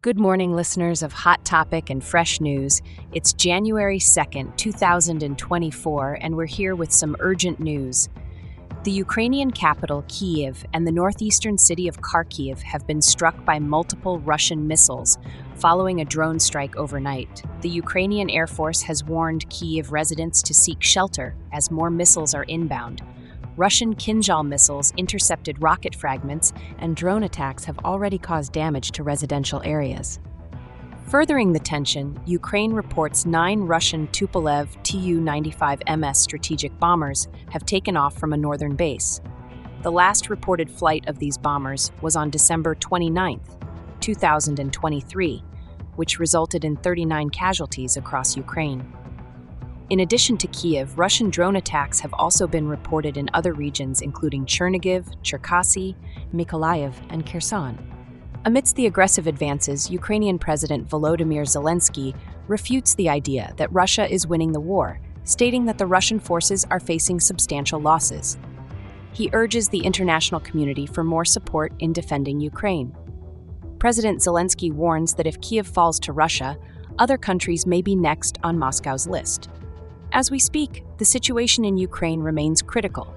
Good morning, listeners of Hot Topic and Fresh News. It's January 2nd, 2024, and we're here with some urgent news. The Ukrainian capital, Kyiv, and the northeastern city of Kharkiv have been struck by multiple Russian missiles following a drone strike overnight. The Ukrainian Air Force has warned Kyiv residents to seek shelter as more missiles are inbound. Russian Kinzhal missiles intercepted rocket fragments, and drone attacks have already caused damage to residential areas. Furthering the tension, Ukraine reports 9 Russian Tupolev Tu-95MS strategic bombers have taken off from a northern base. The last reported flight of these bombers was on December 29, 2023, which resulted in 39 casualties across Ukraine. In addition to Kiev, Russian drone attacks have also been reported in other regions including Chernihiv, Cherkasy, Mykolaiv, and Kherson. Amidst the aggressive advances, Ukrainian President Volodymyr Zelensky refutes the idea that Russia is winning the war, stating that the Russian forces are facing substantial losses. He urges the international community for more support in defending Ukraine. President Zelensky warns that if Kiev falls to Russia, other countries may be next on Moscow's list. As we speak, the situation in Ukraine remains critical,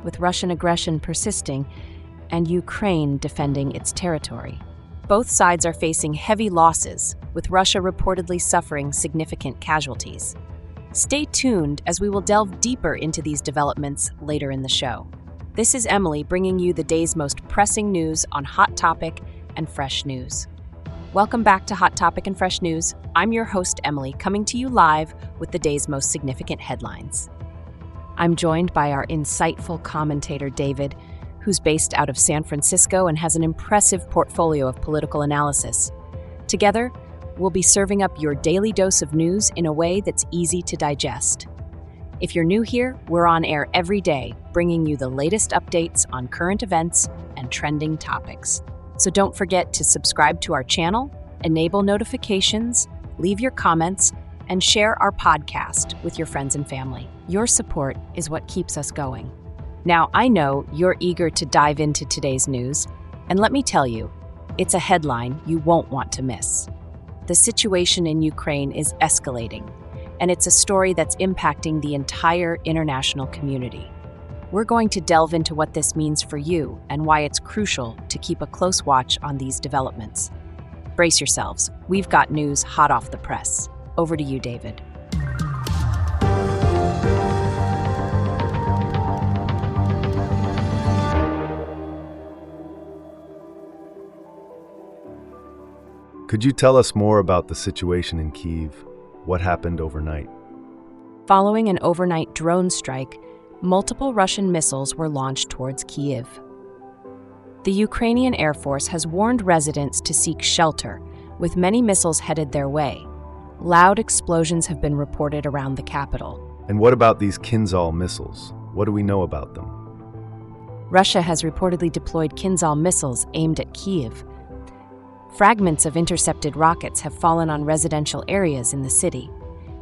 with Russian aggression persisting and Ukraine defending its territory. Both sides are facing heavy losses, with Russia reportedly suffering significant casualties. Stay tuned as we will delve deeper into these developments later in the show. This is Emily bringing you the day's most pressing news on Hot Topic and Fresh News. Welcome back to Hot Topic and Fresh News. I'm your host, Emily, coming to you live with the day's most significant headlines. I'm joined by our insightful commentator, David, who's based out of San Francisco and has an impressive portfolio of political analysis. Together, we'll be serving up your daily dose of news in a way that's easy to digest. If you're new here, we're on air every day, bringing you the latest updates on current events and trending topics. So don't forget to subscribe to our channel, enable notifications, leave your comments, and share our podcast with your friends and family. Your support is what keeps us going. Now, I know you're eager to dive into today's news, and let me tell you, it's a headline you won't want to miss. The situation in Ukraine is escalating, and it's a story that's impacting the entire international community. We're going to delve into what this means for you and why it's crucial to keep a close watch on these developments. Brace yourselves, we've got news hot off the press. Over to you, David. Could you tell us more about the situation in Kyiv? What happened overnight? Following an overnight drone strike, multiple Russian missiles were launched towards Kyiv. The Ukrainian Air Force has warned residents to seek shelter, with many missiles headed their way. Loud explosions have been reported around the capital. And what about these Kinzhal missiles? What do we know about them? Russia has reportedly deployed Kinzhal missiles aimed at Kyiv. Fragments of intercepted rockets have fallen on residential areas in the city.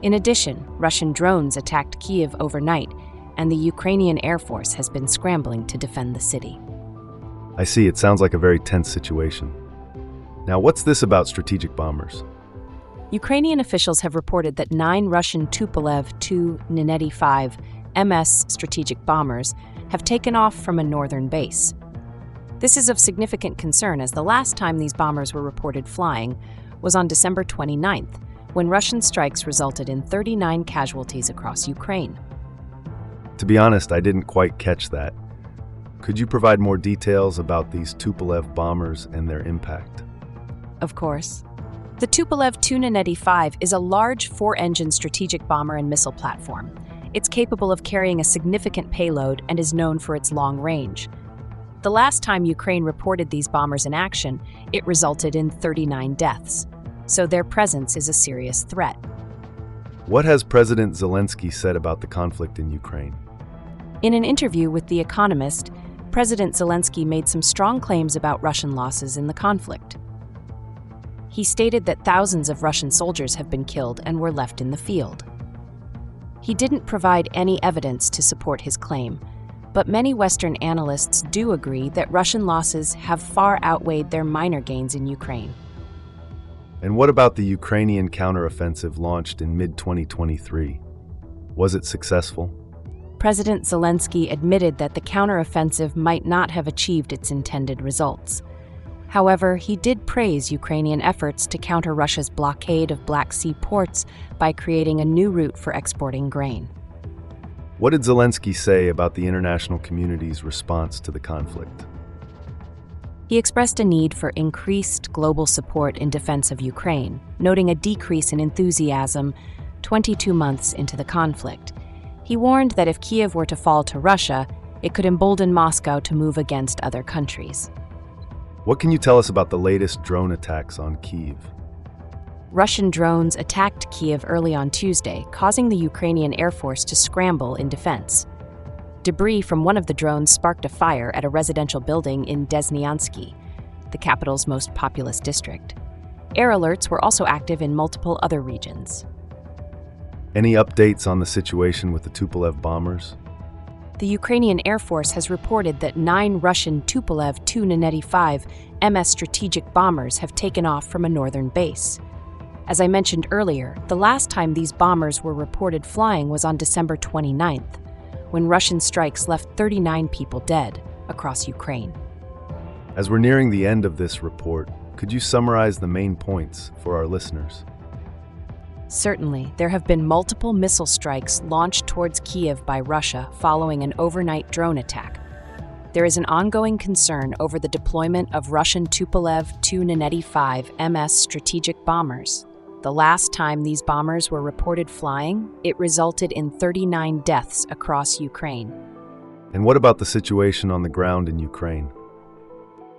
In addition, Russian drones attacked Kyiv overnight, and the Ukrainian Air Force has been scrambling to defend the city. I see, it sounds like a very tense situation. Now, what's this about strategic bombers? Ukrainian officials have reported that 9 Russian Tupolev Tu-95MS strategic bombers have taken off from a northern base. This is of significant concern as the last time these bombers were reported flying was on December 29th, when Russian strikes resulted in 39 casualties across Ukraine. To be honest, I didn't quite catch that. Could you provide more details about these Tupolev bombers and their impact? Of course. The Tupolev Tu-95 is a large 4-engine strategic bomber and missile platform. It's capable of carrying a significant payload and is known for its long range. The last time Ukraine reported these bombers in action, it resulted in 39 deaths, so their presence is a serious threat. What has President Zelensky said about the conflict in Ukraine? In an interview with The Economist, President Zelensky made some strong claims about Russian losses in the conflict. He stated that thousands of Russian soldiers have been killed and were left in the field. He didn't provide any evidence to support his claim, but many Western analysts do agree that Russian losses have far outweighed their minor gains in Ukraine. And what about the Ukrainian counteroffensive launched in mid-2023? Was it successful? President Zelensky admitted that the counteroffensive might not have achieved its intended results. However, he did praise Ukrainian efforts to counter Russia's blockade of Black Sea ports by creating a new route for exporting grain. What did Zelensky say about the international community's response to the conflict? He expressed a need for increased global support in defense of Ukraine, noting a decrease in enthusiasm 22 months into the conflict. He warned that if Kiev were to fall to Russia, it could embolden Moscow to move against other countries. What can you tell us about the latest drone attacks on Kyiv? Russian drones attacked Kiev early on Tuesday, causing the Ukrainian Air Force to scramble in defense. Debris from one of the drones sparked a fire at a residential building in Desnyansky, the capital's most populous district. Air alerts were also active in multiple other regions. Any updates on the situation with the Tupolev bombers? The Ukrainian Air Force has reported that 9 Russian Tupolev Tu-95 MS strategic bombers have taken off from a northern base. As I mentioned earlier, the last time these bombers were reported flying was on December 29th, when Russian strikes left 39 people dead across Ukraine. As we're nearing the end of this report, could you summarize the main points for our listeners? Certainly, there have been multiple missile strikes launched towards Kiev by Russia following an overnight drone attack. There is an ongoing concern over the deployment of Russian Tupolev Tu-95 MS strategic bombers. The last time these bombers were reported flying, it resulted in 39 deaths across Ukraine. And what about the situation on the ground in Ukraine?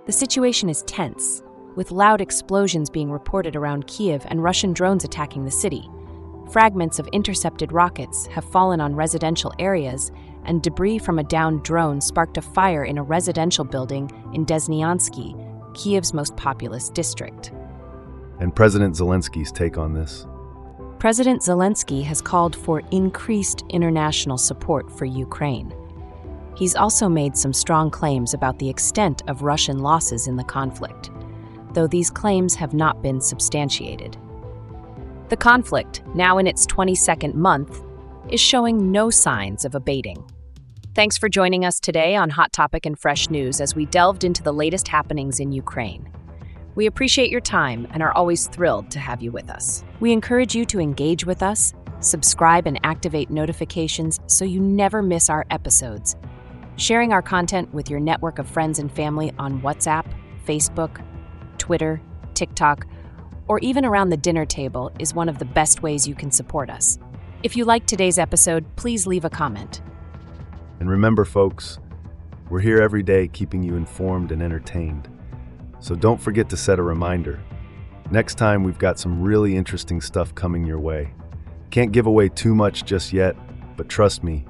The situation is tense, with loud explosions being reported around Kiev and Russian drones attacking the city. Fragments of intercepted rockets have fallen on residential areas, and debris from a downed drone sparked a fire in a residential building in Desnyansky, Kiev's most populous district. And President Zelensky's take on this? President Zelensky has called for increased international support for Ukraine. He's also made some strong claims about the extent of Russian losses in the conflict, though these claims have not been substantiated. The conflict, now in its 22nd month, is showing no signs of abating. Thanks for joining us today on Hot Topic and Fresh News as we delved into the latest happenings in Ukraine. We appreciate your time and are always thrilled to have you with us. We encourage you to engage with us, subscribe and activate notifications so you never miss our episodes. Sharing our content with your network of friends and family on WhatsApp, Facebook, Twitter, TikTok, or even around the dinner table is one of the best ways you can support us. If you liked today's episode, please leave a comment. And remember, folks, we're here every day keeping you informed and entertained. So don't forget to set a reminder. Next time, we've got some really interesting stuff coming your way. Can't give away too much just yet, but trust me,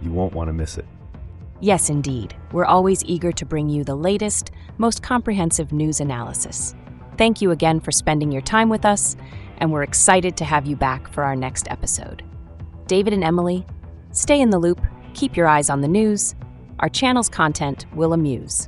you won't want to miss it. Yes, indeed. We're always eager to bring you the latest, most comprehensive news analysis. Thank you again for spending your time with us, and we're excited to have you back for our next episode. David and Emily, stay in the loop, keep your eyes on the news. Our channel's content will amuse.